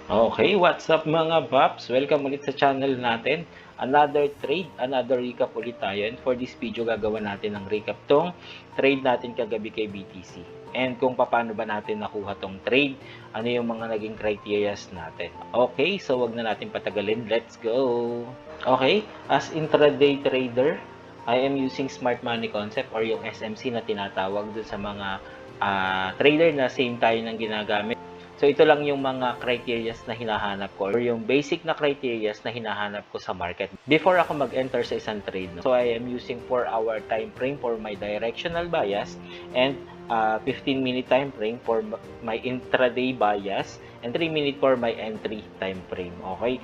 Okay, what's up mga Paps? Welcome ulit sa channel natin. Another trade, another recap ulit tayo. And for this video, gagawa natin ng recap tong trade natin kagabi kay BTC. And kung paano ba natin nakuha tong trade, ano yung mga naging criterias natin. Okay, so wag na natin patagalin. Let's go! Okay, as intraday trader, I am using Smart Money Concept or yung SMC na tinatawag dun sa mga trader na same tayo ng ginagamit. So, ito lang yung mga criterias na hinahanap ko or yung basic na criterias na hinahanap ko sa market before ako mag-enter sa isang trade. No? So, I am using 4-hour time frame for my directional bias and 15-minute time frame for my intraday bias and 3-minute for my entry time frame. Okay?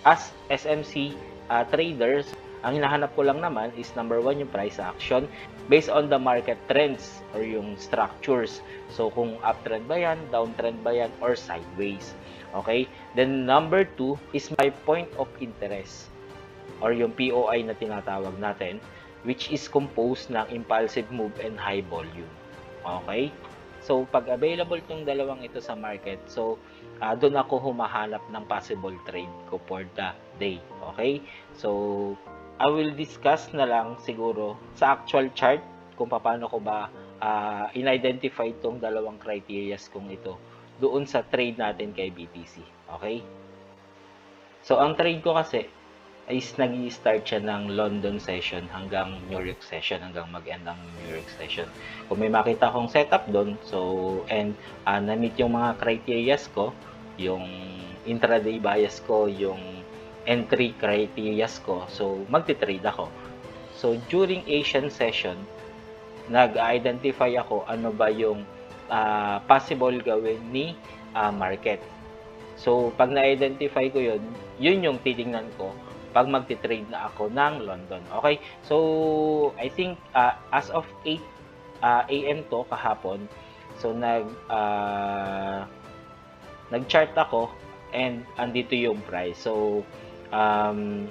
As SMC traders, ang hinahanap ko lang naman is number 1 yung price action based on the market trends or yung structures. So, kung uptrend ba yan, downtrend ba yan, or sideways. Okay? Then, number 2 is my point of interest or yung POI na tinatawag natin, which is composed ng impulsive move and high volume. Okay? So, pag available tong dalawang ito sa market, so, doon ako humahanap ng possible trade ko for the day. Okay? So, I will discuss na lang siguro sa actual chart kung paano ko ba in-identify itong dalawang criterias kung ito doon sa trade natin kay BTC. Okay? So, ang trade ko kasi is nag-i-start siya ng London session hanggang New York session, hanggang mag-end ang New York session. Kung may makita akong setup doon, so, and na-meet yung mga criterias ko, yung intraday bias ko, yung entry criterias ko, so magti-trade ako. So during Asian session, nag-identify ako ano ba yung possible gawin ni market. So pag na-identify ko yun, yun yung titingnan ko pag magti-trade na ako ng London. Okay? So I think as of 8 AM to kahapon, so nag-chart ako and andito yung price. So ang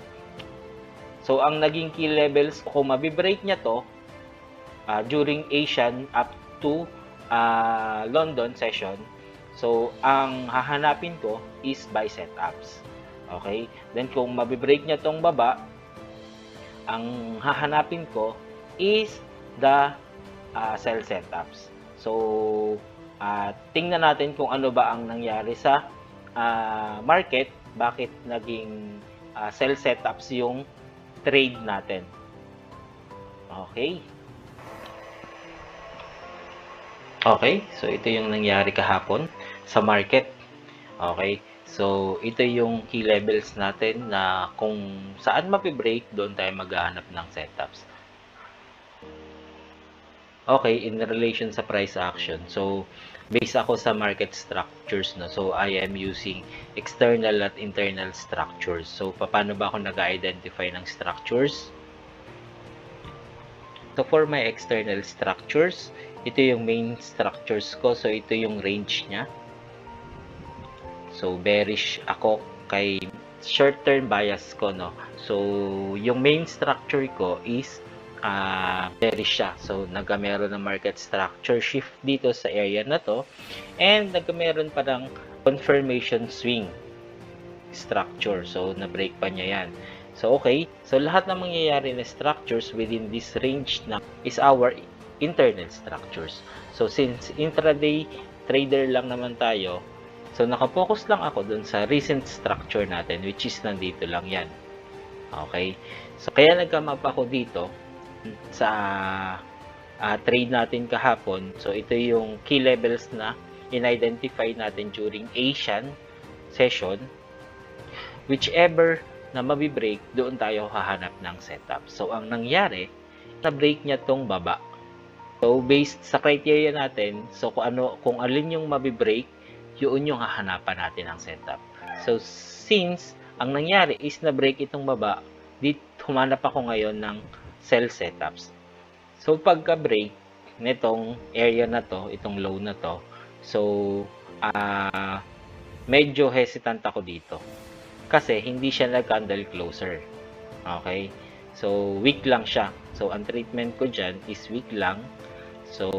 naging key levels, kung mabibreak niya to during Asian up to London session, so ang hahanapin ko is buy setups. Okay? Then kung mabibreak niya tong baba, ang hahanapin ko is the sell setups. So tingnan natin kung ano ba ang nangyari sa market, bakit naging sell setups yung trade natin. Okay. Okay, so ito yung nangyari kahapon sa market. Okay, so ito yung key levels natin na kung saan mapibreak, doon tayo maghahanap ng setups. Okay, in relation sa price action, so based ako sa market structures, no? So I am using external at internal structures. So paano ba ako nag-identify ng structures? So for my external structures, ito yung main structures ko. So ito yung range niya. So bearish ako kay short term bias ko, no? So yung main structure ko is bearish siya. So, nagkameron ng market structure shift dito sa area na to. And nagkameron pa ng confirmation swing structure. So, na-break pa niya yan. So, okay. So, lahat ng mangyayari na structures within this range na is our internal structures. So, since intraday trader lang naman tayo, so, nakapokus lang ako dun sa recent structure natin, which is nandito lang yan. Okay. So, kaya nagkamap ako dito sa trade natin kahapon. So ito yung key levels na in-identify natin during Asian session. Whichever na mabibreak, doon tayo hahanap ng setup. So ang nangyari, na-break niya tong baba. So based sa criteria natin, so kung alin yung mabibreak, yun yung hahanapan natin ng setup. So since ang nangyari is na-break itong baba, humanap ako ngayon ng sell setups. So pagka-break nitong area na to, itong low na to, so medyo hesitant ako dito. Kasi hindi siya nag-candle closer. Okay? So weak lang siya. So ang treatment ko dyan is weak lang. So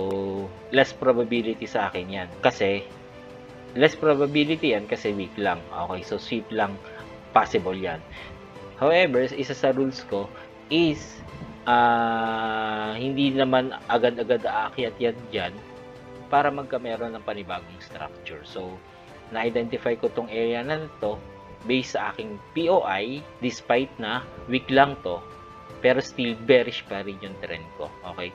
less probability sa akin yan. Kasi less probability yan kasi weak lang. Okay, so sweep lang, possible yan. However, isa sa rules ko is hindi naman agad-agad aakyat yan dyan para meron ng panibagong structure. So, na-identify ko tong area na to based sa aking POI, despite na weak lang to, pero still bearish pa rin yung trend ko. Okay?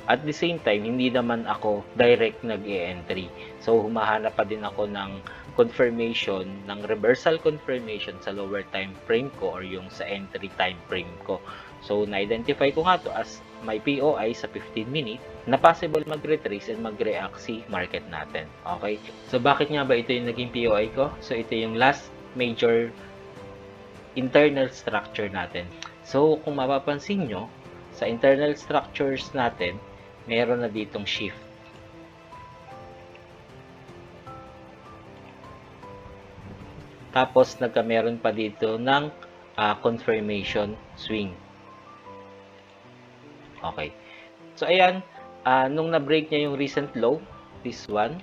At the same time, hindi naman ako direct nag-e-entry. So, humahanap pa din ako ng confirmation, ng reversal confirmation sa lower time frame ko or yung sa entry time frame ko. So, na-identify ko nga to as my POI sa 15 minute na possible mag-retrace and mag-react si market natin. Okay? So, bakit nga ba ito yung naging POI ko? So, ito yung last major internal structure natin. So, kung mapapansin nyo, sa internal structures natin, meron na ditong shift. Tapos, meron pa dito ng confirmation swing. Okay. So, ayan. Nung na-break niya yung recent low, this one,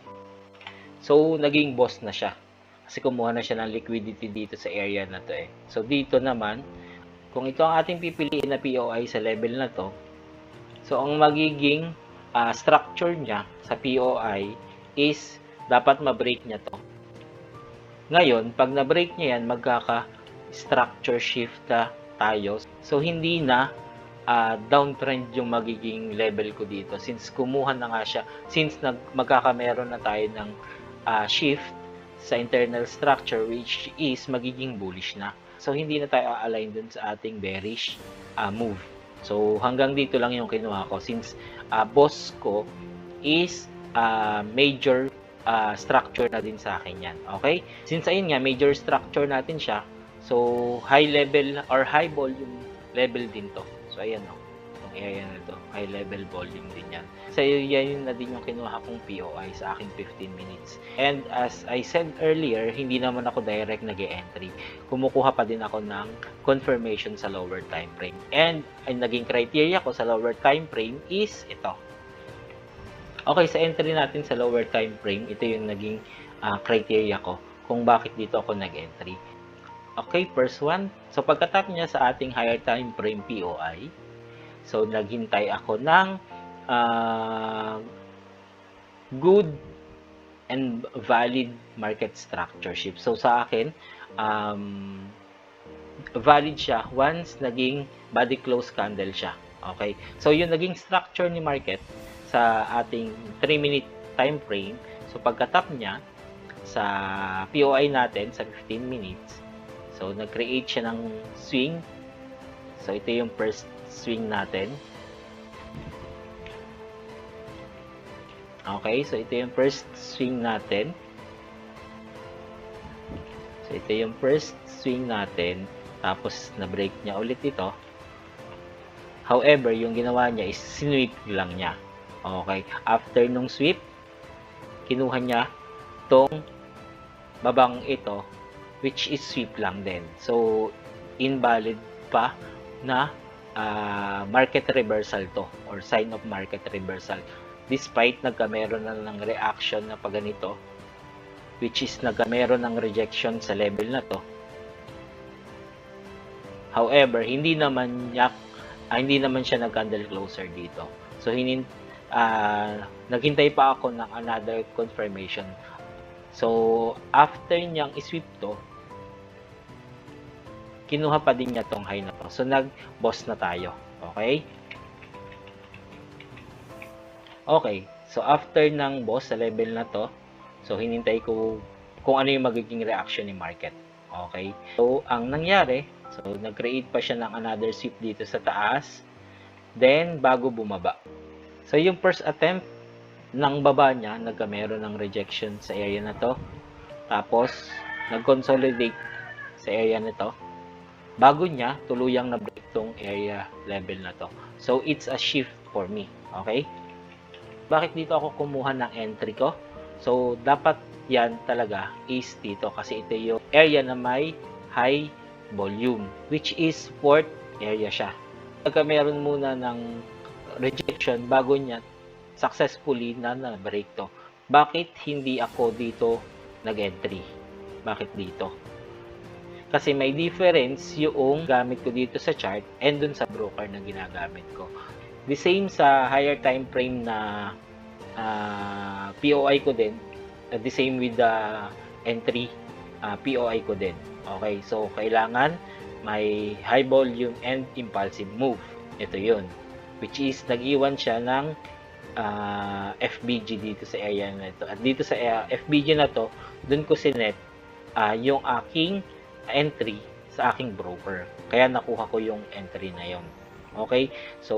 so, naging boss na siya. Kasi kumuha na siya ng liquidity dito sa area na to eh. So, dito naman, kung ito ang ating pipiliin na POI sa level na to, so, ang magiging structure niya sa POI is dapat ma-break niya to. Ngayon, pag na-break niya yan, magkaka-structure shift tayo. So, hindi na downtrend yung magiging level ko dito. Since kumuha na nga siya, since magkakameron na tayo ng shift sa internal structure, which is magiging bullish na. So, hindi na tayo align dun sa ating bearish move. So, hanggang dito lang yung kinuha ko since boss ko is major structure na din sa akin yan. Okay? Since ayun nga, major structure natin siya, so high level or high volume level din to. So, ayan o. Itong area na to, high level volume din yan. So, yan na din yung kinuha kong POI sa aking 15 minutes. And as I said earlier, hindi naman ako direct nag-e-entry. Kumukuha pa din ako ng confirmation sa lower time frame. And ang naging criteria ko sa lower time frame is ito. Okay, sa entry natin sa lower time frame, ito yung naging criteria ko kung bakit dito ako nag-entry. Okay, first one. So, pagkatap niya sa ating higher time frame POI, so, naghintay ako ng good and valid market structure shift. So, sa akin, valid siya once naging body close candle siya. Okay? So, yung naging structure ni market sa ating 3-minute time frame, so, pagkatap niya sa POI natin sa 15 minutes, so, nag-create siya ng swing. So, ito yung first swing natin. Okay, so ito yung first swing natin. So, ito yung first swing natin. Tapos, na-break niya ulit ito. However, yung ginawa niya is sinweep lang niya. Okay, after nung sweep, kinuha niya tong babang ito, which is sweep lang din. So, invalid pa na market reversal to or sign of market reversal despite nagkameron na ng reaction na paganito, which is nagkameron ng rejection sa level na to. However, hindi naman siya nag-candle closer dito. So, naghintay pa ako ng another confirmation. So, after niyang isweep to, kinuha pa din niya tong high na to. So, nag-boss na tayo. Okay? Okay. So, after ng boss sa level na to, so, hinintay ko kung ano yung magiging reaction ni market. Okay? So, ang nangyari, so, nag-create pa siya ng another sweep dito sa taas. Then, bago bumaba. So, yung first attempt ng baba niya, nagkameron ng rejection sa area na to. Tapos, nag-consolidate sa area na to. Bago niya, tuluyang na-break tong area level na to. So, it's a shift for me. Okay? Bakit dito ako kumuha ng entry ko? So, dapat yan talaga is dito kasi ito yung area na may high volume, which is fourth area siya. Pagka meron muna ng rejection, bago niya successfully na na-break to. Bakit hindi ako dito nag-entry. Bakit dito? Kasi may difference yung gamit ko dito sa chart and dun sa broker na ginagamit ko. The same sa higher time frame na POI ko din. The same with the entry POI ko din. Okay, so kailangan may high volume and impulsive move. Ito yun. Which is, nag-iwan siya ng FBG dito sa area na ito. At dito sa FBG na to, dun ko sinet yung aking entry sa aking broker. Kaya nakuha ko yung entry na yon. Okay? So,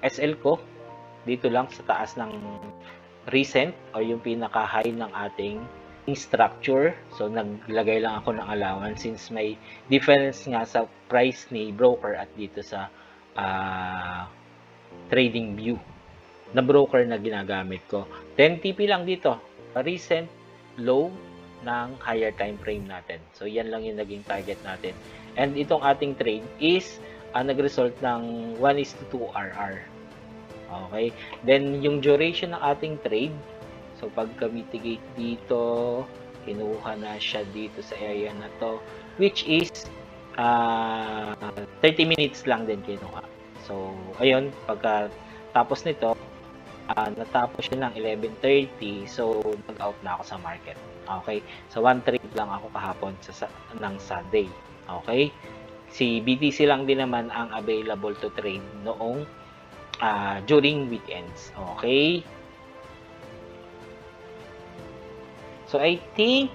SL ko, dito lang sa taas ng recent or yung pinaka-high ng ating structure. So, naglagay lang ako ng allowance since may difference nga sa price ni broker at dito sa trading view na broker na ginagamit ko. 10 TP lang dito. Recent low ng higher time frame natin. So, yan lang yung naging target natin. And itong ating trade is nag-result ng 1:2 RR. Okay? Then, yung duration ng ating trade, so pagka mitigate dito, kinuha na siya dito sa area na to, which is 30 minutes lang din kinuha. So, ayun, pagka tapos nito, natapos siya ng 11:30, so nag-out na ako sa market. Okay? So, one trade lang ako kahapon ng Sunday. Okay? Si BTC lang din naman ang available to trade noong during weekends. Okay? So, I think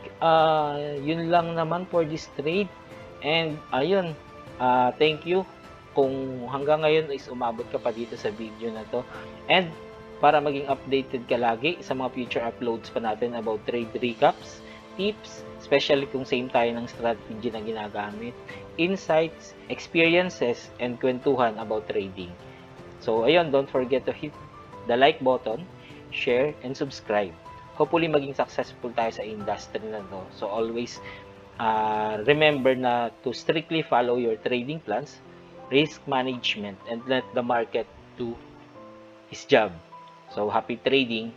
yun lang naman for this trade. And, ayun, thank you kung hanggang ngayon is umabot ka pa dito sa video na to. And, para maging updated ka lagi sa mga future uploads pa natin about trade recaps, tips, especially kung same tayo ng strategy na ginagamit, insights, experiences, and kwentuhan about trading. So, ayun, don't forget to hit the like button, share, and subscribe. Hopefully, maging successful tayo sa industry na to. So, always remember na to strictly follow your trading plans, risk management, and let the market do its job. So, happy trading!